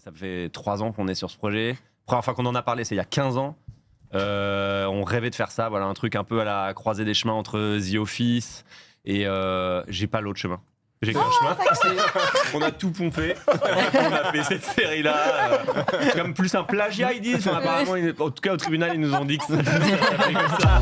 Ça fait 3 ans qu'on est sur ce projet. Première fois qu'on en a parlé, c'est il y a 15 ans. On rêvait de faire ça, voilà, un truc un peu à la croisée des chemins entre The Office et j'ai pas l'autre chemin. J'ai qu'un chemin. On a tout pompé. On a fait cette série-là. C'est comme plus un plagiat, ils disent. Enfin, apparemment, en tout cas, au tribunal, ils nous ont dit que ça fait comme ça.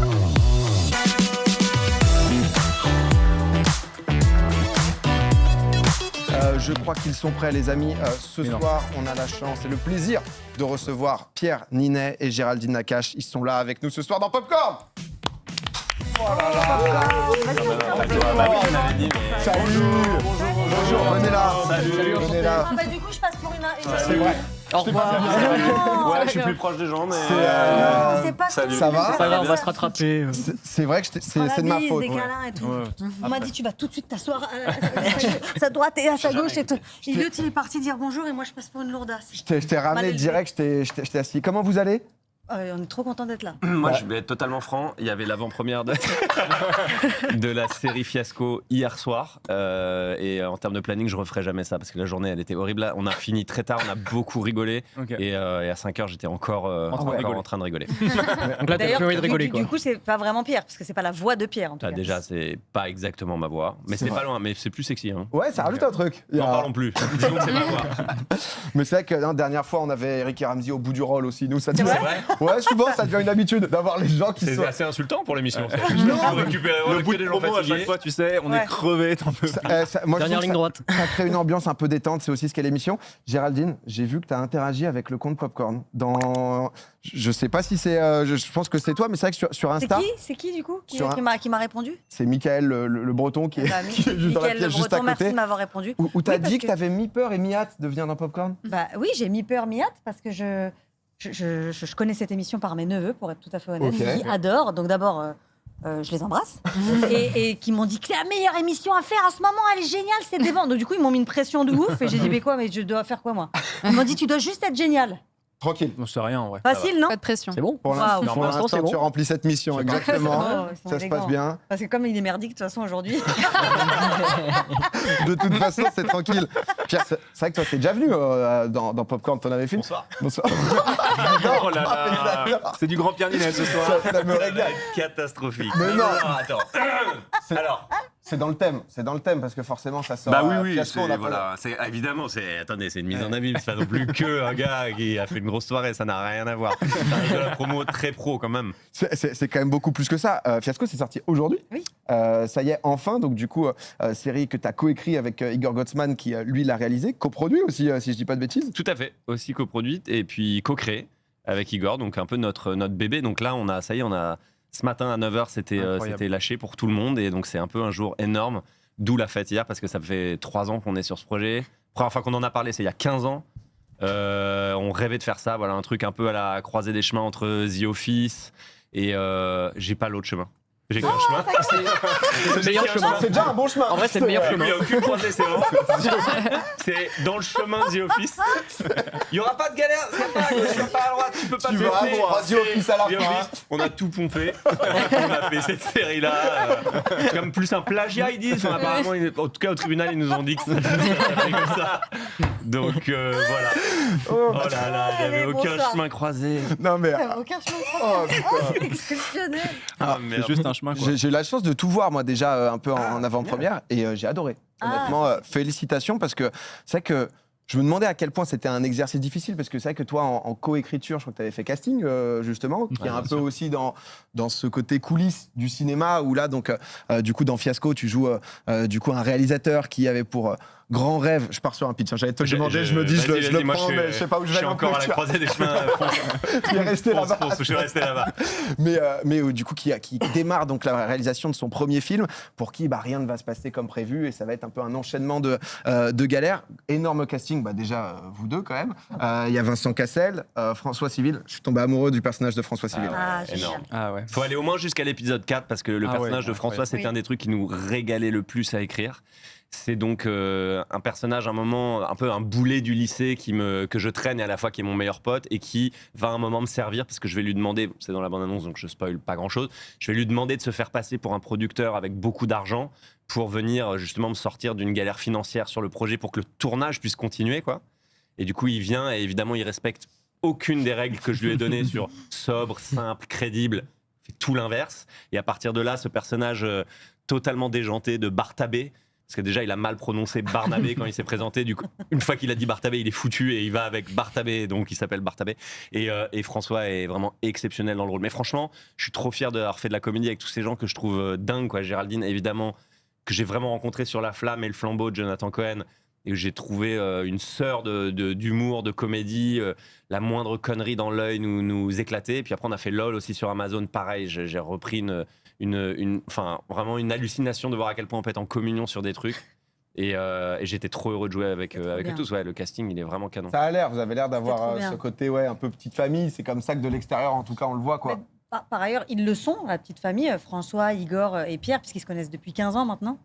Je crois qu'ils sont prêts, les amis. Ce soir, on a la chance et le plaisir de recevoir Pierre Ninet et Géraldine Nakache. Ils sont là avec nous ce soir dans Popcorn. Oh là là. Salut. Bonjour, venez là. Venez là. Bah, du coup, je passe pour une. C'est vrai. Au revoir. Ouais, je suis plus proche des gens, mais. C'est pas Salut. Ça va ? Ça va, on va se rattraper. C'est vrai que c'est de ma faute. Des câlins et tout. On m'a dit tu vas tout de suite t'asseoir à sa droite et à sa gauche. Et l'autre il est parti dire bonjour et moi je passe pour une lourdasse. Je t'ai ramené direct, je t'ai assis. Comment vous allez ? On est trop content d'être là. Moi, je vais être totalement franc. Il y avait l'avant-première de la série Fiasco hier soir. Et en termes de planning, je referai jamais ça parce que la journée, elle était horrible. Là, on a fini très tard, on a beaucoup rigolé. Okay. Et à 5h, j'étais encore en train de rigoler. Donc là, t'as plus envie de rigoler, quoi. Du coup, c'est pas vraiment Pierre, parce que c'est pas la voix de Pierre. En tout cas. Déjà, c'est pas exactement ma voix. Mais c'est pas loin, mais c'est plus sexy. Hein. Ouais, ça rajoute un truc. N'en parlons plus. Disons que c'est ma voix. Mais c'est vrai que la dernière fois, on avait Eric et Ramsey au bout du rôle aussi. Nous, ça c'est vrai. Ouais, souvent, ça devient une habitude d'avoir les gens qui sont. C'est assez insultant pour l'émission. Le bout de promo à chaque fois, tu sais, on est crevé, t'en peux plus. Dernière ligne droite. Ça crée une ambiance un peu détente, c'est aussi ce qu'est l'émission. Géraldine, j'ai vu que tu as interagi avec le compte Popcorn. Je sais pas si c'est. Je pense que c'est toi, mais c'est vrai que sur Insta. C'est qui du coup qui m'a répondu ? C'est Mickaël le Breton qui est juste dans la pièce juste à côté. Merci de m'avoir répondu. Où tu as dit que tu avais mi-peur et mi-hâte de venir dans Popcorn ? Bah oui, j'ai mi-peur, mi-hâte parce que je connais cette émission par mes neveux, pour être tout à fait honnête, qui adorent. Donc d'abord, je les embrasse. et qui m'ont dit que c'est la meilleure émission à faire en ce moment, elle est géniale, c'est des ventes. Donc du coup, ils m'ont mis une pression de ouf. Et j'ai dit, mais quoi, mais je dois faire quoi, moi ? Ils m'ont dit, tu dois juste être génial. Tranquille. On sait rien, en vrai. Facile, non ? Pas de pression. C'est bon. Pour l'instant, c'est bon. Tu remplis cette mission, exactement. Ça se passe bien. Parce que comme il est merdique, de toute façon, aujourd'hui. De toute façon, c'est tranquille. Pierre, c'est vrai que toi, t'es déjà venu dans Popcorn, t'en avais fait. Bonsoir. Oh là là. C'est du grand Pierre Ninet ce soir. Ça me régale. Catastrophique. Mais non. Attends. Alors. C'est dans le thème, parce que forcément, ça sort. Bah oui, Fiasco, évidemment, attendez, c'est une mise en abîme, c'est pas non plus que un gars qui a fait une grosse soirée, ça n'a rien à voir. C'est de la promo très pro quand même. C'est quand même beaucoup plus que ça. Fiasco, c'est sorti aujourd'hui. Oui. Ça y est, enfin. Donc du coup, série que tu as coécrit avec Igor Gotsman, qui lui l'a réalisé, coproduit aussi, si je dis pas de bêtises. Tout à fait, aussi coproduite et puis co-créée avec Igor, donc un peu notre bébé. Donc là, on a ce matin à 9h, c'était lâché pour tout le monde et donc c'est un peu un jour énorme, d'où la fête hier parce que ça fait 3 ans qu'on est sur ce projet. Première fois qu'on en a parlé, c'est il y a 15 ans. On rêvait de faire ça, voilà, un truc un peu à la croisée des chemins entre The Office et j'ai pas l'autre chemin. J'ai qu'un chemin. C'est le meilleur chemin. C'est déjà un bon chemin. En vrai, c'est le meilleur chemin. Il n'y a aucune croisée, c'est bon. C'est dans le chemin The Office. Il n'y aura pas de galère. Tu vas pas à droite, tu peux pas te vas à droite. The Office à la fin. On a tout pompé. On a fait cette série-là. C'est comme plus un plagiat, ils disent. Enfin, apparemment, en tout cas, au tribunal, ils nous ont dit que ça fait comme ça. Donc voilà. Oh là là, il n'y avait aucun chemin croisé. Non mais. Aucun chemin croisé. C'est exceptionnel. C'est juste un chemin, quoi. J'ai eu la chance de tout voir, moi, déjà, un peu en avant-première, et j'ai adoré. Honnêtement, félicitations, parce que c'est vrai que je me demandais à quel point c'était un exercice difficile, parce que c'est vrai que toi, en coécriture, je crois que tu avais fait casting, justement, qui est un peu aussi dans ce côté coulisses du cinéma, où là, donc, du coup, dans Fiasco, tu joues du coup un réalisateur qui avait pour grand rêve, je pars sur un pitch, j'allais te demander, je me dis, je le prends, mais je sais pas où je vais. Je suis encore à la croisée des chemins. Je vais rester là-bas. Je suis resté là-bas. Mais du coup, qui démarre donc la réalisation de son premier film, pour qui rien ne va se passer comme prévu, et ça va être un peu un enchaînement de galères. Énorme casting, déjà vous deux quand même. Il y a Vincent Cassel, François Civil. Je suis tombé amoureux du personnage de François Civil. Énorme. Ah ouais. Faut aller au moins jusqu'à l'épisode 4 parce que le personnage de François, c'était un des trucs qui nous régalait le plus à écrire. C'est donc un personnage, un moment, un peu un boulet du lycée que je traîne et à la fois qui est mon meilleur pote et qui va un moment me servir parce que je vais lui demander, c'est dans la bande-annonce donc je spoil pas grand-chose, je vais lui demander de se faire passer pour un producteur avec beaucoup d'argent pour venir justement me sortir d'une galère financière sur le projet pour que le tournage puisse continuer, quoi. Et du coup, il vient et évidemment, il respecte aucune des règles que je lui ai données sur sobre, simple, crédible. Il fait tout l'inverse. Et à partir de là, ce personnage totalement déjanté de Bartabé, parce que déjà, il a mal prononcé Barnabé quand il s'est présenté. Du coup, une fois qu'il a dit Bartabé, il est foutu et il va avec Bartabé, donc il s'appelle Bartabé. Et François est vraiment exceptionnel dans le rôle. Mais franchement, je suis trop fier d'avoir fait de la comédie avec tous ces gens que je trouve dingues, quoi. Géraldine, évidemment, que j'ai vraiment rencontré sur La Flamme et le Flambeau de Jonathan Cohen. Et j'ai trouvé une sœur d'humour, de comédie, la moindre connerie dans l'œil nous éclatait. Et puis après, on a fait LOL aussi sur Amazon, pareil, j'ai repris vraiment une hallucination de voir à quel point on peut être en communion sur des trucs. Et j'étais trop heureux de jouer avec eux tous. Ouais, le casting, il est vraiment canon. Ça a l'air, vous avez l'air d'avoir ce côté un peu petite famille. C'est comme ça que de l'extérieur, en tout cas, on le voit, quoi. Mais, par ailleurs, ils le sont, la petite famille, François, Igor et Pierre, puisqu'ils se connaissent depuis 15 ans maintenant.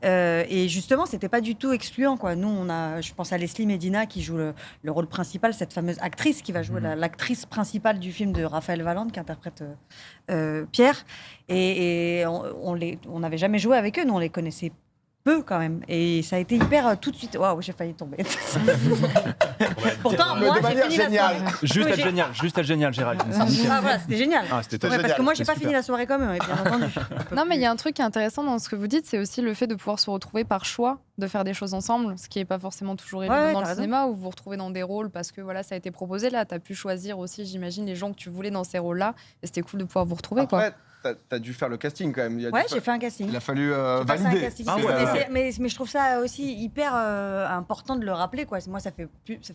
Et justement, c'était pas du tout excluant, quoi. Nous, je pense à Leslie Medina qui joue le rôle principal, cette fameuse actrice qui va jouer l'actrice principale du film de Raphaël Valente qui interprète Pierre. Et on n'avait jamais joué avec eux, nous on les connaissait peu quand même. Et ça a été hyper tout de suite. Waouh, j'ai failli tomber. Pourtant, moi, j'ai fini la soirée. Juste être génial, Gérald. Voilà, c'était génial. C'était parce que moi, j'ai pas fini la soirée comme eux, bien entendu. Non, mais il y a un truc qui est intéressant dans ce que vous dites, c'est aussi le fait de pouvoir se retrouver par choix, de faire des choses ensemble, ce qui n'est pas forcément toujours évident dans le cinéma, où vous vous retrouvez dans des rôles parce que voilà, ça a été proposé. Là, tu as pu choisir aussi, j'imagine, les gens que tu voulais dans ces rôles-là. Et c'était cool de pouvoir vous retrouver. Après, t'as dû faire le casting quand même. J'ai fait un casting. Il a fallu valider. Mais je trouve ça aussi hyper important de le rappeler, quoi. Moi, ça fait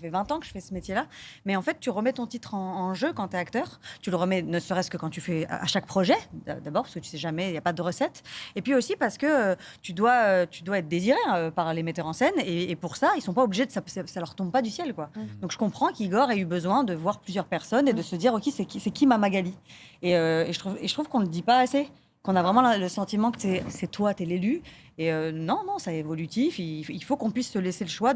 20 ans que je fais ce métier-là. Mais en fait, tu remets ton titre en jeu quand tu es acteur. Tu le remets ne serait-ce que quand tu fais à chaque projet, d'abord, parce que tu sais jamais, il n'y a pas de recette. Et puis aussi parce que tu dois être désiré par les metteurs en scène. Et pour ça, ils ne sont pas obligés ça leur tombe pas du ciel, quoi. Donc je comprends qu'Igor ait eu besoin de voir plusieurs personnes et de se dire, OK, c'est qui ma Magali. Et je trouve qu'on le dit pas assez, qu'on a vraiment le sentiment que c'est toi, t'es l'élu. Et non, c'est évolutif. Il faut qu'on puisse se laisser le choix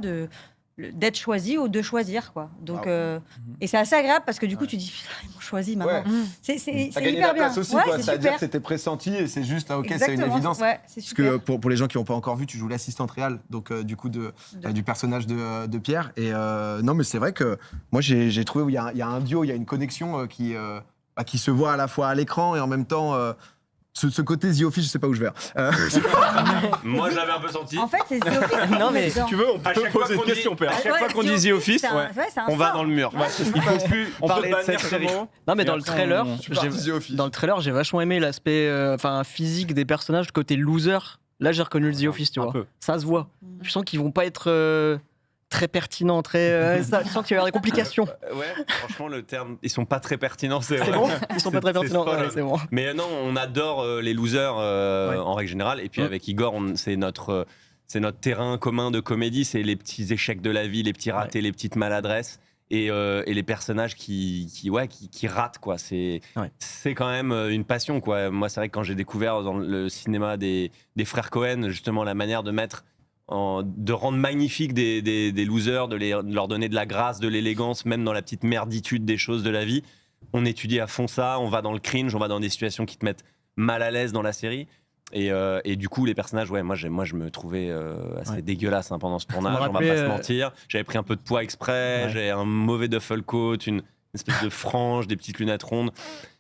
d'être choisi ou de choisir, quoi. Donc, et c'est assez agréable parce que du coup, tu dis, putain, ils m'ont choisi maintenant. Ouais. C'est hyper bien. Aussi, quoi. Ça veut dire que c'était pressenti et c'est juste, OK, c'est une évidence. Ouais, parce que pour les gens qui n'ont pas encore vu, tu joues l'assistante réelle, donc du coup, du personnage de Pierre. Et non, mais c'est vrai que moi, j'ai trouvé où il y a un duo, il y a une connexion qui se voit à la fois à l'écran et en même temps ce côté The Office, je sais pas où je vais. Moi, je l'avais un peu senti. En fait, c'est The Office. Non, mais si tu veux, on peut poser une question, Père. À chaque fois qu'on dit The Office, on va dans le mur. Il faut plus parler de cette série. Non, mais dans le trailer, j'ai vachement aimé l'aspect physique des personnages, le côté loser. Là, j'ai reconnu le The Office, tu vois. Ça se voit. Je sens qu'ils vont pas être très pertinent, je sens qu'il y a des complications. Franchement, le terme, ils sont pas très pertinents, c'est bon. Ils sont pas très pertinents, c'est bon. Mais non, on adore les losers en règle générale. Et puis avec Igor, c'est notre terrain commun de comédie, c'est les petits échecs de la vie, les petits ratés, les petites maladresses. Et les personnages qui ratent, quoi. C'est quand même une passion, quoi. Moi, c'est vrai que quand j'ai découvert dans le cinéma des frères Cohen, justement, la manière de rendre magnifique des losers, de leur donner de la grâce, de l'élégance, même dans la petite merditude des choses de la vie. On étudie à fond ça, on va dans le cringe, on va dans des situations qui te mettent mal à l'aise dans la série. Et du coup, les personnages, moi je me trouvais assez dégueulasse pendant ce tournage, on va pas se mentir. J'avais pris un peu de poids exprès, j'avais un mauvais duffel coat, une espèce de frange, des petites lunettes rondes.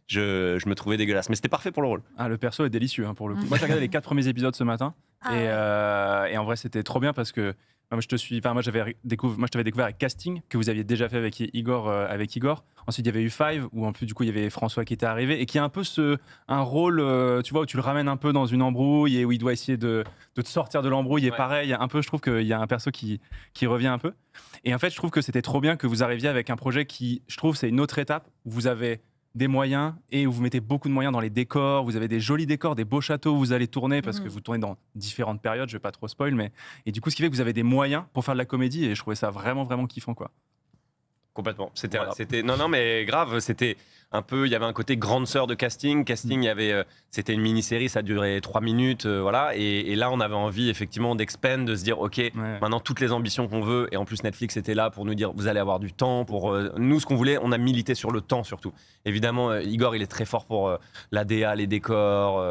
Je me trouvais dégueulasse, mais c'était parfait pour le rôle. Le perso est délicieux pour le coup. Moi j'ai regardé les 4 premiers épisodes ce matin et en vrai c'était trop bien parce que moi je t'avais découvert avec Casting que vous aviez déjà fait avec Igor. Ensuite il y avait eu Five où en plus du coup il y avait François qui était arrivé et qui a un peu un rôle tu vois où tu le ramènes un peu dans une embrouille et où il doit essayer de te sortir de l'embrouille et pareil un peu je trouve qu'il y a un perso qui revient un peu et en fait je trouve que c'était trop bien que vous arriviez avec un projet qui je trouve c'est une autre étape où vous avez des moyens et où vous mettez beaucoup de moyens dans les décors, vous avez des jolis décors, des beaux châteaux où vous allez tourner parce que vous tournez dans différentes périodes, je vais pas trop spoil, mais et du coup ce qui fait que vous avez des moyens pour faire de la comédie et je trouvais ça vraiment vraiment kiffant quoi. Complètement. C'était non, mais grave. C'était un peu. Il y avait un côté grande sœur de casting. Il y avait. C'était une mini-série, ça durait 3 minutes, voilà. Et là, on avait envie effectivement d'expand, de se dire, ok, maintenant toutes les ambitions qu'on veut. Et en plus, Netflix était là pour nous dire, vous allez avoir du temps. Pour nous, ce qu'on voulait, on a milité sur le temps surtout. Évidemment, Igor, il est très fort pour la DA, les décors,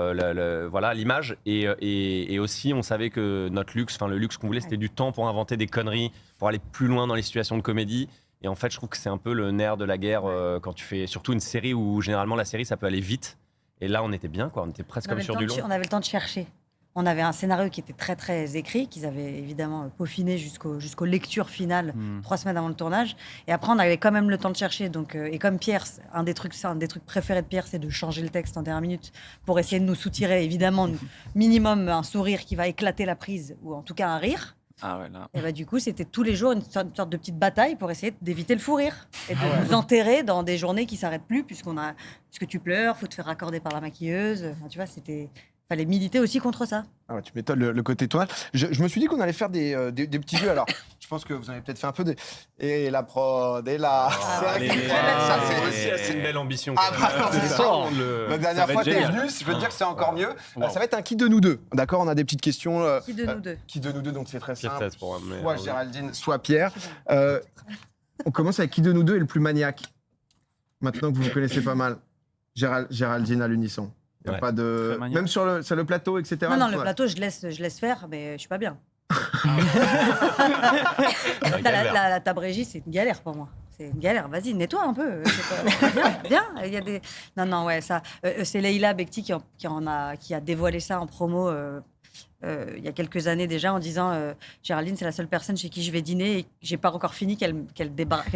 voilà, l'image. Et aussi, on savait que notre luxe, enfin le luxe qu'on voulait, c'était du temps pour inventer des conneries, pour aller plus loin dans les situations de comédie. Et en fait, je trouve que c'est un peu le nerf de la guerre quand tu fais surtout une série où généralement la série ça peut aller vite. Et là, on était bien, quoi. On était presque comme sur du long. On avait le temps de chercher. On avait un scénario qui était très très écrit, qu'ils avaient évidemment peaufiné jusqu'aux lectures finales 3 semaines avant le tournage. Et après, on avait quand même le temps de chercher. Donc, et comme Pierre, un des trucs préférés de Pierre, c'est de changer le texte en dernière minute pour essayer de nous soutirer évidemment minimum un sourire qui va éclater la prise ou en tout cas un rire. Et bah, du coup, c'était tous les jours une sorte de petite bataille pour essayer d'éviter le fou rire et de nous enterrer dans des journées qui s'arrêtent plus puisque tu pleures, faut te faire raccorder par la maquilleuse. Enfin, tu vois, fallait militer aussi contre ça. Ah ouais, tu m'étonnes le côté tournage. Je me suis dit qu'on allait faire des petits jeux. Alors, je pense que vous en avez peut-être fait un peu de. Et la prod, et là. C'est une belle ambition. La dernière fois, t'es venu. Je veux te dire que c'est encore mieux. Ça va être un qui de nous deux. D'accord, on a des petites questions. Qui de nous deux. Qui de nous deux, donc c'est très simple. Pour moi, soit Géraldine, soit Pierre. On commence avec qui de nous deux est le plus maniaque. Maintenant que vous vous connaissez pas mal. Géraldine à l'unisson. Il y a pas de... Même sur le plateau, etc. Non, le plateau, je laisse faire, mais je suis pas bien. Ta Brégie, c'est une galère pour moi. C'est une galère. Vas-y, nettoie un peu. Viens. Il y a des... Non, ouais, ça. C'est Leïla Bekti qui a dévoilé ça en promo il y a quelques années déjà en disant Géraldine, c'est la seule personne chez qui je vais dîner et j'ai pas encore fini qu'elle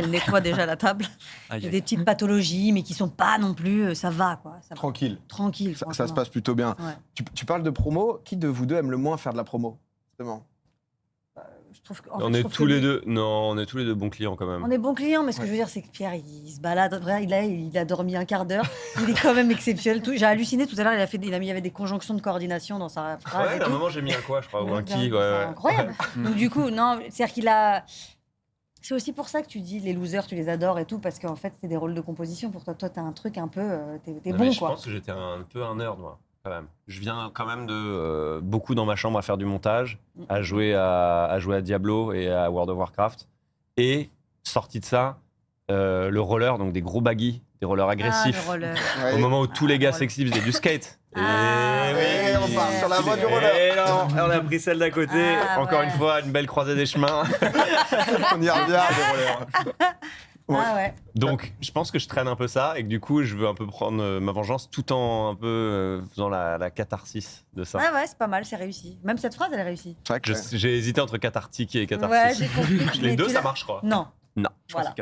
nettoie déjà la table. Il y a des petites pathologies, mais qui sont pas non plus. Ça va, quoi. Tranquille. Ça se passe plutôt bien. Ouais. Tu parles de promo. Qui de vous deux aime le moins faire de la promo, justement? On est tous les deux bons clients quand même. On est bons clients, mais ce que je veux dire, c'est que Pierre, il se balade. Il a dormi un quart d'heure. Il est quand même exceptionnel. J'ai halluciné tout à l'heure. Il y avait des conjonctions de coordination dans sa phrase. Ouais, à un moment, j'ai mis un quoi, je crois, ou un qui. C'est incroyable. Donc, du coup, non, c'est-à-dire qu'il a. C'est aussi pour ça que tu dis les losers, tu les adores et tout, parce qu'en fait, c'est des rôles de composition pour toi. Toi, t'as un truc un peu. T'es bon, je quoi. Je pense que j'étais un peu un nerd, moi. Quand même. Je viens quand même de beaucoup dans ma chambre à faire du montage, à jouer à Diablo et à World of Warcraft. Et sorti de ça, le roller, donc des gros baggy, des rollers agressifs. Au moment où tous les gars sexy faisaient du skate. On part sur la voie du roller. Et non, on a pris celle d'à côté. Encore une fois, une belle croisée des chemins. On y revient, des rollers. Donc, je pense que je traîne un peu ça et que du coup, je veux un peu prendre ma vengeance tout en un peu faisant la catharsis de ça. Ouais, c'est pas mal, c'est réussi. Même cette phrase, elle est réussie. C'est vrai que j'ai hésité entre cathartique et catharsis. Ouais, j'ai compris. Les deux, ça marche, je crois. Non. Voilà.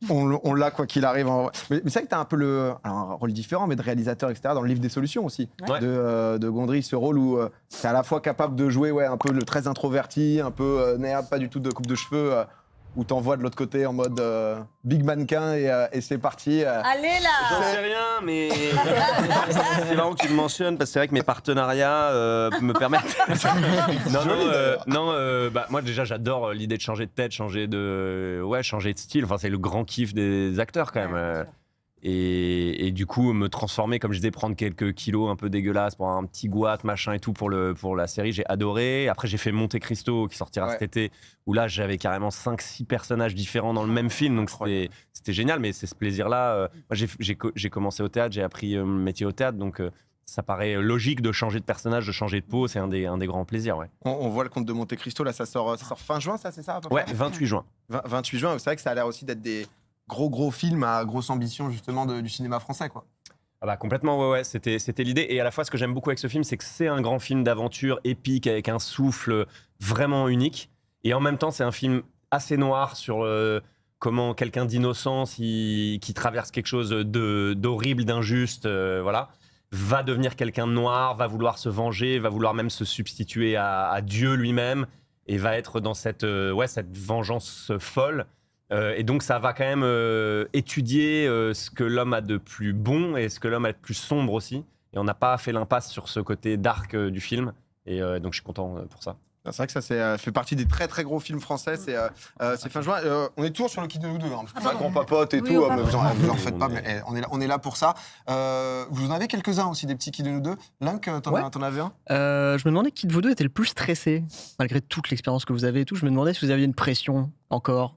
On l'a quoi qu'il arrive. Mais c'est vrai que tu as un peu un rôle différent, mais de réalisateur, etc., dans le livre des solutions aussi, de Gondry, ce rôle où tu es à la fois capable de jouer un peu le très introverti, un peu nerd, pas du tout de coupe de cheveux, où t'envoies de l'autre côté en mode big mannequin et c'est parti. Allez là. J'en sais rien, mais c'est marrant que tu le mentionnes parce que c'est vrai que mes partenariats me permettent. Moi déjà j'adore l'idée de changer de tête, changer de style. Enfin c'est le grand kiff des acteurs quand même. Et du coup me transformer, comme je disais, prendre quelques kilos un peu dégueulasses pour un petit goût machin et tout pour la série, j'ai adoré. Après j'ai fait Monte Cristo qui sortira cet été, où là j'avais carrément 5-6 personnages différents dans le même film, donc c'était génial. Mais c'est ce plaisir là, moi j'ai commencé au théâtre, j'ai appris le métier au théâtre, donc ça paraît logique de changer de personnage, de changer de peau, c'est un des grands plaisirs. On voit le Comte de Monte Cristo là, ça sort fin juin, ça c'est ça à peu près 28 juin. 28 juin, c'est vrai que ça a l'air aussi d'être des gros films à grosse ambition justement du cinéma français, quoi. Ah bah complètement, c'était l'idée. Et à la fois, ce que j'aime beaucoup avec ce film, c'est que c'est un grand film d'aventure épique avec un souffle vraiment unique. Et en même temps, c'est un film assez noir sur comment quelqu'un d'innocent, qui traverse quelque chose d'horrible, d'injuste, va devenir quelqu'un de noir, va vouloir se venger, va vouloir même se substituer à Dieu lui-même et va être dans cette vengeance folle. Et donc ça va quand même étudier ce que l'homme a de plus bon et ce que l'homme a de plus sombre aussi. Et on n'a pas fait l'impasse sur ce côté dark du film. Et donc je suis content pour ça. C'est vrai que ça fait partie des très très gros films français. C'est fin juin. On est toujours sur le Kid de nous deux. Hein, parce que c'est vrai qu'on papote et tout. Mais vous en faites pas. Mais on est là pour ça. Vous en avez quelques-uns aussi, des petits Kid de nous deux. Link, t'en avais un Je me demandais qui de vous deux était le plus stressé, malgré toute l'expérience que vous avez et tout. Je me demandais si vous aviez une pression encore.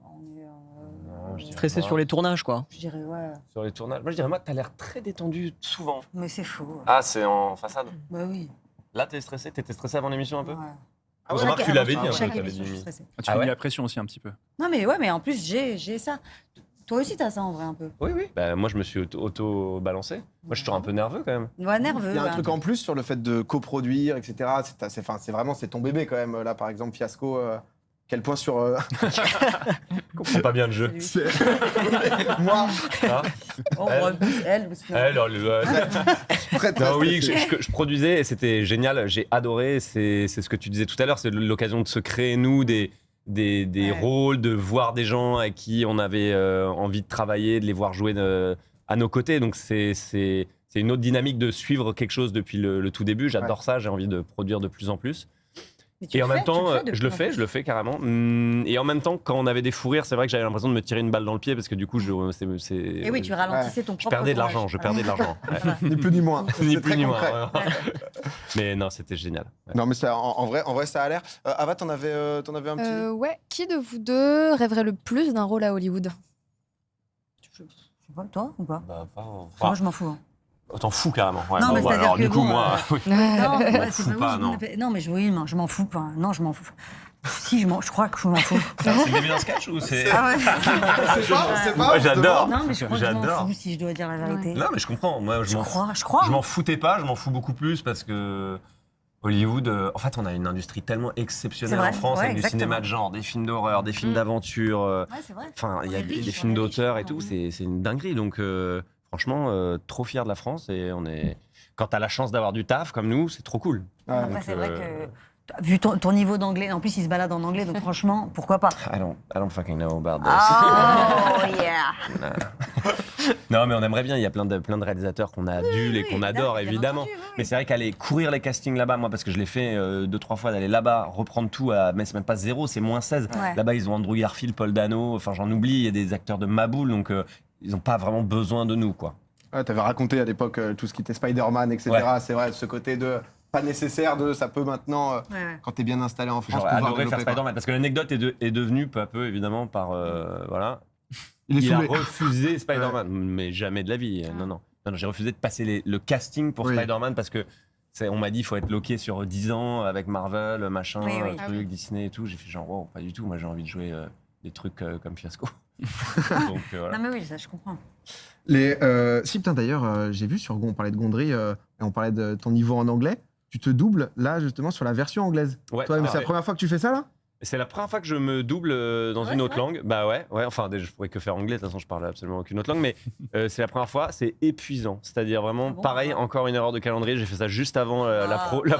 Stressé sur les tournages, quoi. Je dirais, ouais. Sur les tournages. Moi, je dirais, t'as l'air très détendu souvent. Mais c'est faux. Ah, c'est en façade. Bah oui. Là, t'es stressé. T'étais stressé avant l'émission un peu. Ouais. Remarque, tu l'avais dit. Chaque Tu émission, je suis stressée. Tu as mis la pression aussi un petit peu. Non, mais en plus, j'ai ça. Toi aussi, t'as ça en vrai un peu. Oui. Bah, moi, je me suis auto-balancé. Moi, je suis toujours un peu nerveux quand même. Ouais, nerveux. Il y a un truc en plus sur le fait de coproduire, etc. C'est ton bébé quand même. Là, par exemple, Fiasco. Quel point sur. Je comprends pas bien le jeu. Moi. Elle. Non, oui, je produisais et c'était génial. J'ai adoré. C'est ce que tu disais tout à l'heure. C'est l'occasion de se créer, nous, des rôles, de voir des gens avec qui on avait envie de travailler, de les voir jouer à nos côtés. Donc, c'est une autre dynamique de suivre quelque chose depuis le tout début. J'adore ça. J'ai envie de produire de plus en plus. Et en même temps, je le fais carrément. Et en même temps, quand on avait des fous rires, c'est vrai que j'avais l'impression de me tirer une balle dans le pied parce que du coup, Et oui, tu ralentissais ton propre. Je perdais de l'argent. Ni plus ni moins. Ni plus ni moins. Mais non, c'était génial. Ouais. Non, mais en vrai, ça a l'air. Ava, t'en avais un petit. Ouais. Qui de vous deux rêverait le plus d'un rôle à Hollywood? Toi ou pas? Moi, je m'en fous. Hein. T'en fous carrément. Ouais. Non, mais c'est-à-dire alors, que du coup, bon, moi, oui. Non, c'est pas non. Non, mais je m'en fous pas. Non, je m'en fous. Si, je crois que je m'en fous. C'est le début d'un sketch ou c'est. Ah ouais. C'est pas. Moi, j'adore. Non, mais je crois que je m'en fous si je dois dire la vérité. Non, mais je comprends. Moi, je crois. Je m'en foutais pas. Je m'en fous beaucoup plus parce que Hollywood. En fait, on a une industrie tellement exceptionnelle en France avec du cinéma de genre, des films d'horreur, des films d'aventure. Ouais, c'est vrai. Enfin, il y a des films d'auteur et tout. C'est une dinguerie. Donc. Franchement, trop fier de la France et quand t'as la chance d'avoir du taf comme nous, c'est trop cool. Après, c'est vrai que vu ton niveau d'anglais, en plus il se balade en anglais, donc franchement, pourquoi pas? I don't fucking know about this. Oh yeah. Non, mais on aimerait bien. Il y a plein de réalisateurs qu'on adule et qu'on adore évidemment. Mais c'est vrai qu'aller courir les castings là-bas, moi parce que je l'ai fait 2-3 fois, d'aller là-bas, reprendre tout mais c'est même pas 0, c'est -16. Ouais. Là-bas, ils ont Andrew Garfield, Paul Dano. Enfin, j'en oublie. Il y a des acteurs de Maboule, donc. Ils n'ont pas vraiment besoin de nous, quoi. Ouais, t'avais raconté à l'époque tout ce qui était Spider-Man, etc. Ouais. C'est vrai, ce côté de pas nécessaire de ça peut maintenant, quand t'es bien installé en France. J'aurais adoré faire Spider-Man, parce que l'anecdote est devenue peu à peu, évidemment, par... voilà. Il a refusé Spider-Man, mais jamais de la vie. Non, j'ai refusé de passer le casting pour Spider-Man parce que on m'a dit qu'il faut être loqué sur 10 ans avec Marvel, machin, truc, Disney et tout. J'ai fait genre, wow, pas du tout. Moi, j'ai envie de jouer des trucs comme Fiasco. Donc, voilà. Non mais oui, ça je comprends. Si putain d'ailleurs, j'ai vu on parlait de Gondry et on parlait de ton niveau en anglais. Tu te doubles là justement sur la version anglaise. Ouais, toi, c'est la première fois que tu fais ça là? C'est la première fois que je me double dans une autre langue. Bah ouais. Enfin, je pourrais que faire anglais. De toute façon, je parle absolument aucune autre langue. Mais c'est la première fois. C'est épuisant. C'est-à-dire vraiment pareil. Encore une erreur de calendrier. J'ai fait ça juste avant la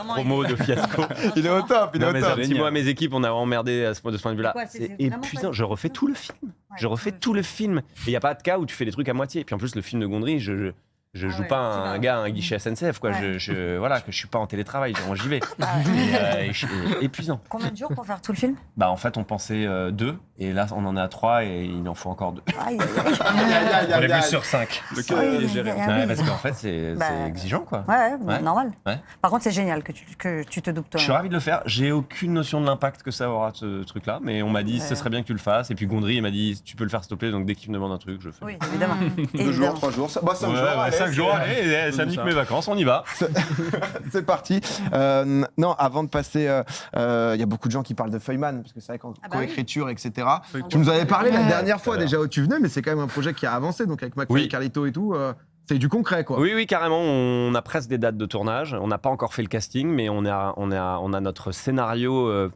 promo de Fiasco. Il est au top. Il est au top. Un petit mot à mes équipes. On a emmerdé de ce point de vue-là. C'est épuisant. Je refais tout le film. Je refais tout le film. Et il y a pas de cas où tu fais des trucs à moitié. Et puis en plus, le film de Gondry, je joue pas un gars à un guichet SNCF, quoi. Voilà, que je suis pas en télétravail, j'y vais. Épuisant. Combien de jours pour faire tout le film? Bah en fait, on pensait 2, et là on en est à 3 et il en faut encore 2. On est plus sur 5. Le cas est géré. Parce qu'en fait, c'est exigeant, quoi. Ouais, normal. Ouais. Par contre, c'est génial que tu te doubles toi. Je suis ravi de le faire. J'ai aucune notion de l'impact que ça aura, ce truc-là, mais on m'a dit ce serait bien que tu le fasses. Et puis Gondry, il m'a dit tu peux le faire s'il te plaît, donc dès qu'il me demande un truc, je fais. Oui, évidemment. 2 jours, 3 jours, 5 jours. 5 jours, allez, ça nique mes vacances, on y va. C'est parti. Non, avant de passer, il y a beaucoup de gens qui parlent de Feuilleman, parce que c'est vrai qu'en coécriture, etc. Tu nous avais parlé la dernière fois déjà où tu venais, mais c'est quand même un projet qui a avancé, donc avec McFly et Carlito et tout. C'est du concret, quoi. Oui, carrément. On a presque des dates de tournage. On n'a pas encore fait le casting, mais on a notre scénario,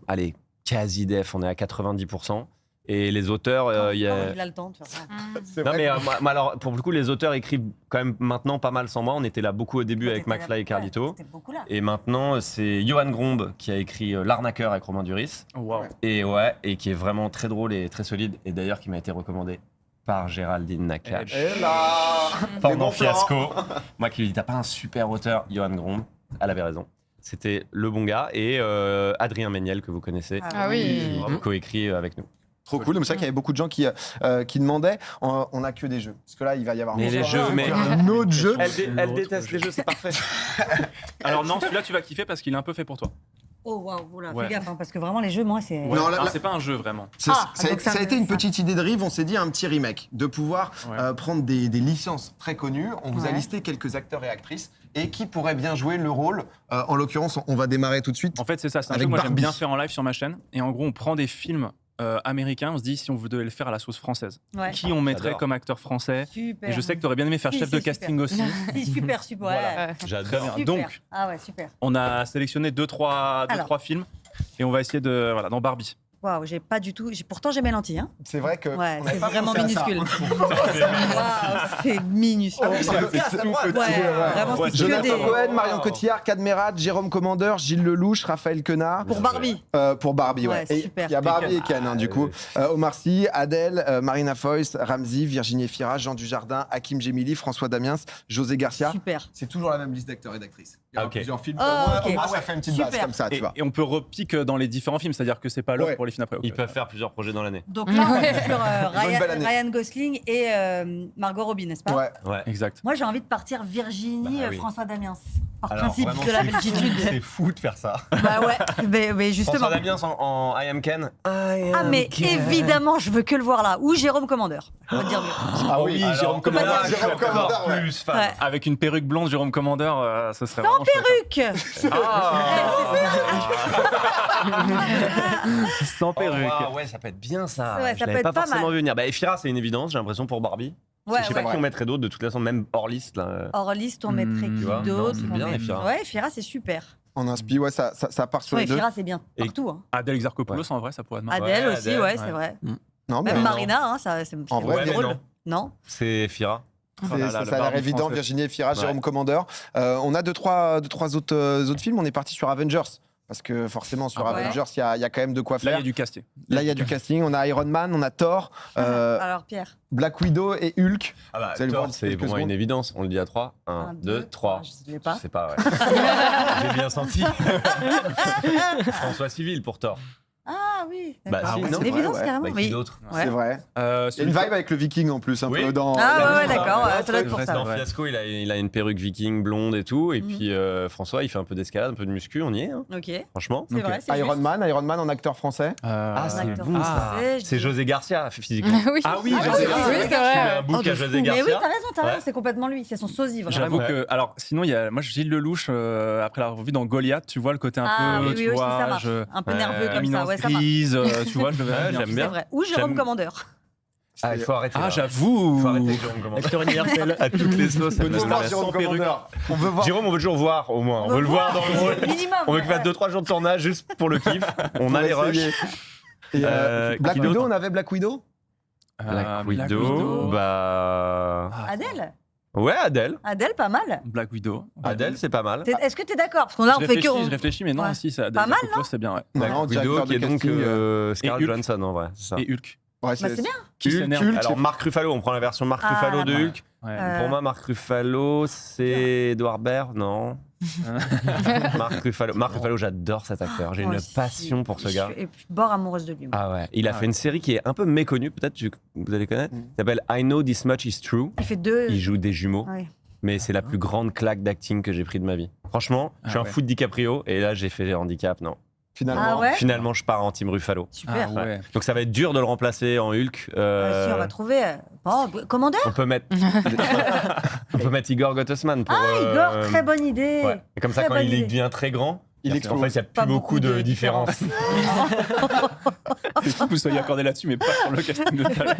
quasi def. On est à 90%. Et les auteurs, il a le temps de faire ça. Non, mais alors, pour le coup, les auteurs écrivent quand même maintenant pas mal sans moi. On était là beaucoup au début avec McFly et Carlito. Et maintenant, c'est Johan Grombe qui a écrit L'Arnaqueur avec Romain Duris. Wow. Et qui est vraiment très drôle et très solide. Et d'ailleurs, qui m'a été recommandé par Géraldine Nakache. Et là pendant Fiasco. Moi qui lui dis, t'as pas un super auteur, Johan Grombe. Elle avait raison. C'était le bon gars. Et Adrien Méniel, que vous connaissez. Ah oui. Coécrit avec nous. Trop cool, c'est ça qu'il y avait beaucoup de gens qui demandaient. On n'a que des jeux. Parce que là, il va y avoir mais les jeux, mais un autre jeu. Elle déteste les jeux, c'est parfait. Alors non, celui-là, tu vas kiffer parce qu'il est un peu fait pour toi. Oh waouh, Ouais. fais gaffe, hein, parce que vraiment les jeux, moi, c'est. Non, là, c'est pas un jeu vraiment. Ça donc a été une ça- petite idée de Rive, on s'est dit un petit remake, de pouvoir prendre des licences très connues. On vous a Ouais. listé quelques acteurs et actrices et qui pourraient bien jouer le rôle. En l'occurrence, on va démarrer tout de suite. En fait, c'est ça. C'est un Avec jeu que moi j'aime Barbie. bien faire en live sur ma chaîne. Et en gros, on prend des films américains. On se dit si on devait le faire à la sauce française, Ouais. qui on mettrait J'adore. comme acteur français. Super. Et je sais que tu aurais bien aimé faire Si, chef de c'est casting aussi. Si, super. Ouais. Voilà. J'adore. Super. Donc, Ah ouais, super. on a sélectionné deux, trois films. Et on va essayer dans Barbie. Waouh, j'ai pas du tout. Pourtant, j'ai mes lentilles. Hein. C'est vrai que. Ouais, on avait c'est pas vraiment pensé à ça. minuscule. Waouh, c'est minuscule. Ah oui, c'est tout petit. Vraiment, c'est que Jonathan des. Cohen, Marion Cotillard, Cadmerat, Jérôme Commandeur, Gilles Lelouch, Raphaël Quenard. Pour Barbie. Pour Barbie, ouais. Ouais, Et super. il y a Barbie et Ken, hein, du coup. Omar Sy, Adèle, Marina Foïs, Ramzy, Virginie Efira, Jean Dujardin, Hakim Gemili, François Damiens, José Garcia. Super. C'est toujours la même liste d'acteurs et d'actrices. Il y a Ok. plusieurs films. Oh, Au ok. moins, ça fait une petite base Super. comme ça, tu vois. Et on peut repique dans les différents films, c'est-à-dire que c'est pas l'ordre Ouais. pour les films après. Ils peuvent faire plusieurs projets dans l'année. Donc là, on est sur Bonne belle année. Ryan Gosling et Margot Robbie, n'est-ce pas? Ouais. Ouais. Exact. Moi, j'ai envie de partir Virginie, Bah oui. François Damiens. Par Alors, principe vraiment, de la c'est belgitude. C'est fou de faire ça. Bah ouais, mais justement. François Damiens en I Am Ken. Ah, mais évidemment, je veux que le voir là. Ou Jérôme Commandeur. On va dire mieux. Ah oui, Alors, Jérôme Commandeur. là, je suis Jérôme encore Commandeur, ouais. plus fan. Ouais. Avec une perruque blonde, Jérôme Commandeur, ce serait vraiment Perruque. sans perruque. Oh, wow, ouais, ça peut être bien ça. Ouais, ça Je peut l'avais être pas pas forcément mal. vu venir. Bah, Efira, c'est une évidence, j'ai l'impression pour Barbie. Ouais, Je sais pas ouais. qui on mettrait d'autre, de toute façon, même hors liste. Là. Hors liste, on mettrait qui tu vois, d'autre? non, c'est On bien, met- Efira. Ouais, Efira, c'est super. En inspi, ouais, ça part sur Ouais, les deux. Efira, c'est bien. Et- Partout. Hein. Adèle Exarchopoulos, en vrai, ça pourrait être marrant. Adèle Ouais, aussi, Adèle, ouais, ouais. c'est vrai. Non, mais Même non. Marina, hein, c'est En vrai, Ouais, mais drôle. non. Non? C'est Efira. Oh là là, ça le a l'air Barbie évident. français. Virginie Efira, Ouais. Jérôme Commandeur. On a deux, trois autres films. On est parti sur Avengers. Parce que forcément, sur Ah ouais. Avengers, il y a quand même de quoi Là, il faire. y a du casting. Là, il y a du casting. On a Iron Man, on a Thor, Alors, Pierre. Black Widow et Hulk. Ah bah, Vous allez voir Thor, c'est quelques pour moi une secondes. évidence. On le dit à 3. 1, Un, 2, deux, 3. je sais pas. Je sais pas, ouais. J'ai bien senti. François Civil pour Thor. Ah oui. Bah, d'accord. si, C'est non, une ouais, évidence, ouais. carrément. Bah, qui Oui. d'autre Ouais. C'est vrai. Il y a Celui une vibe avec le viking en plus, un Oui. peu dans. Ah ouais, dans- d'accord. dans- Ouais, ça doit être pour ça. Dans ouais. Fiasco, il a une perruque viking blonde et tout. Et Mhm. puis François, il fait un peu d'escalade, un peu de muscu. On y est, hein, Ok. franchement. C'est Ok. vrai, c'est Iron juste. Man en acteur français. Ah, c'est acteur bon ça. français, je C'est dis. José Garcia, physiquement. oui. Ah oui, Ah, José oui, Garcia. oui, c'est Il a vrai. un book Oh, de à fou. José Mais oui, Garcia. t'as raison, Ouais. c'est complètement lui, c'est son sosie, vraiment. J'avoue Ouais. que. Alors, sinon, moi, Gilles Lelouch, après l'avoir vu dans Goliath, tu vois le côté un Ah peu. oui, tu oui, oui, vois, ça marche. Un peu nerveux comme ça, éminence ouais, ça marche. grise, tu vois, je le Ouais, verrais bien. j'aime C'est bien. vrai. Ou Jérôme J'aime- Commandeur. Ah, il faut arrêter. Ah, là. j'avoue. Faut arrêter, Jérôme Commandeur. Acteur universel. À toutes les sauces, ça On me veut laisse. voir Jérôme Commandeur. On veut voir. Jérôme, on veut toujours voir, au moins. On veut le voir dans le rôle. Minimum. On veut qu'il fasse ouais. 2-3 jours de tournage juste pour le kiff. On Pour a les rushs. essayer. Et, Black qui Widow, d'autre on avait Black Widow. Black Widow, bah. Adèle Ouais, Adèle. Adèle, pas mal. Black Widow. Adèle, c'est pas mal. Est-ce que t'es d'accord? Parce qu'on là, on Je fait que. réfléchis, je réfléchis, mais non, Ouais. si, ça. Pas mal, c'est bien, ouais. Black Non, Widow, directeur qui est de donc casting, Scarlett Et Hulk. Johansson, en vrai. C'est ça. Et Hulk. Ouais, Bah, c'est bien. Qui Hulk, s'énerve. Hulk, alors c'est- Marc Ruffalo, on prend la version Marc Ah, Ruffalo de d'accord. Hulk. Ouais. Pour moi, Marc Ruffalo, c'est Edouard Baird, non Marc Ruffalo, j'adore cet acteur. J'ai Moi une aussi. passion pour ce gars. Je suis bord amoureuse de lui. moi. Ah ouais, il a Ah fait ouais. une série qui est un peu méconnue, peut-être vous allez connaître. Mm. Il s'appelle I Know This Much Is True. Il fait deux. Il joue des jumeaux, Ouais. mais c'est la plus grande claque d'acting que j'ai pris de ma vie. Franchement, je suis Ah un ouais. fou de DiCaprio et là j'ai fait handicap, non. Finalement. Ah ouais Finalement, je pars en team Ruffalo. Super. Ah ouais. Donc ça va être dur de le remplacer en Hulk. Si, on va trouver. Bon, commandeur. On peut mettre, on peut mettre Igor Gottesman pour. Ah, Igor, très bonne idée. Ouais. Et comme ça, Très quand bonne il idée. devient très grand, Il en explose. fait, il n'y a plus Pas beaucoup de différences. C'est fou que vous soyez accordé là-dessus, mais pas sur le casting de talent.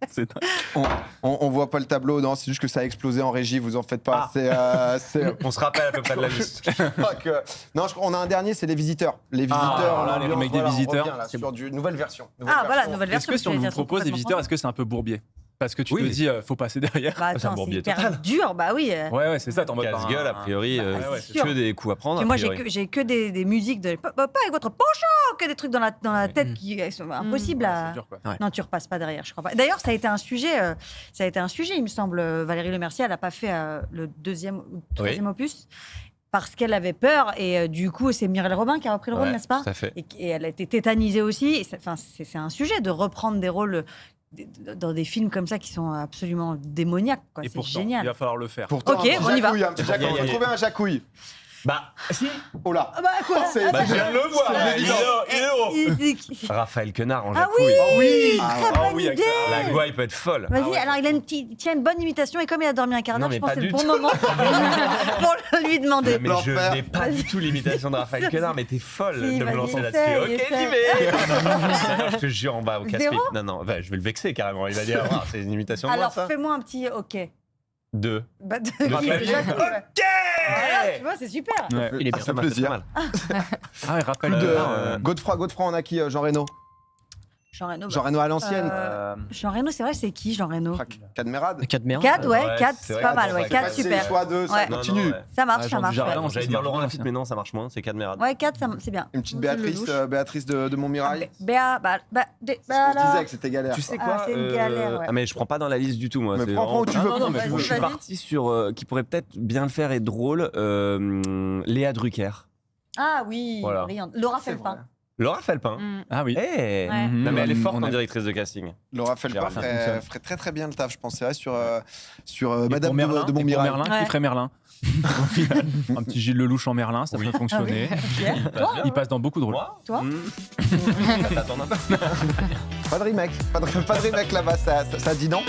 C'est dingue. On voit pas le tableau, non, c'est juste que ça a explosé en régie, vous en faites pas. Ah. C'est. On se rappelle à peu près de la liste. Non, on a un dernier, c'est les visiteurs. Les visiteurs, là, les l'ambiance, remakes des voilà, on Visiteurs. revient, là, sur une nouvelle version. Ah, voilà, nouvelle Est-ce version. que si on j'allais vous dire, sont propose des complètement visiteurs, est-ce que c'est un peu bourbier? Parce que tu Oui. te dis, faut passer derrière. Bah, C'est un attends, c'est bourbier hyper total. dur, bah oui. Ouais, c'est ça, t'es en mode. Casse-gueule, a priori, Bah, ouais, c'est c'est sûr. que des coups à prendre. Puis a moi, priori. j'ai que des musiques de. Pas avec votre penchant, que des trucs dans la tête qui sont impossibles à. C'est dur, quoi. Non, tu repasses pas derrière, je crois pas. D'ailleurs, ça a été un sujet, il me semble. Valérie Lemercier, elle n'a pas fait le deuxième ou le troisième opus. parce qu'elle avait peur. Et du coup, c'est Muriel Robin qui a repris le rôle, n'est-ce pas? Tout à fait. Et elle a été tétanisée aussi. C'est un sujet de reprendre des rôles dans des films comme ça qui sont absolument démoniaques. Et c'est génial. Il va falloir le faire. Pourtant, ok, on y va. Un petit jacouille. On va trouver un jacouille. Bah, si. Oh là. Bah quoi? Je viens de le voir. Il est haut. Raphaël Quenard en Ah jacouille. oui, très bonne idée. La gouaille peut être folle. Vas-y, alors il tient une bonne imitation et comme il a dormi un quart d'heure, Non, je mais pense pas que c'est le du bon tout. moment pour lui demander. Mais je n'ai pas du tout l'imitation de Raphaël Quenard, mais t'es folle Si, de me lancer vas-y, là-dessus. Ok, essaye. j'y vais. Non, je te jure, on va au casse-pipe. Zéro Non, je vais le vexer carrément. Il va dire, ah, c'est une imitation de moi, Alors ça. fais-moi un petit OK. Deux. Bah, Raphaël déjà, Quenard. voilà, Ok. tu vois, c'est super. Ouais. Il est bien. Ça fait plaisir. Ah ouais, rappelle. Godefroy, on a qui? Jean Reno. Jean Reno. Jean Reno à l'ancienne. Jean Reno, c'est vrai, c'est qui Jean Reno? Cadmerade. Cadmer. Cad, ouais, Ouais, Cad, c'est c'est vrai, pas mal, c'est ouais, vrai, Cad, c'est super. Choix 2, ça Ouais. continue. Non, ouais. Ça marche, Ah, ça marche. Jean ouais. Dujardin, J'allais dire Laurent Lafitte, mais non, ça marche moins. C'est Cadmerade. Ouais, Cad, c'est bien. Une petite C'est le Béatrice, louche. Béatrice de Montmirail. Béa, On se disait que c'était galère. Tu sais Ah, quoi c'est une galère, ouais. Ah, mais je prends pas dans la liste du tout, moi. Mais c'est prends où tu veux. Non, mais Vas-y, je suis vas-y. parti sur qui pourrait peut-être bien le faire et être drôle. Léa Drucker. Ah oui, Voilà. brillante. Laura C'est Felpin. vrai. Laura Felpin. Ah oui. Eh Ouais. Non, mais elle est forte On en a- directrice de casting. Laura Felpin Gérald, ça ferait fonctionne. très très bien le taf, je penserais, sur Et Madame pour Merlin, de et pour Montmirail. Merlin, Ouais. qui ferait Merlin. Au final, un petit Gilles Lelouch en Merlin, ça peut fonctionner. Ok. Toi, Il passe dans beaucoup de rôles. Moi Toi Ça t'attend un peu. Pas de remake, pas de remake là-bas, ça dit non.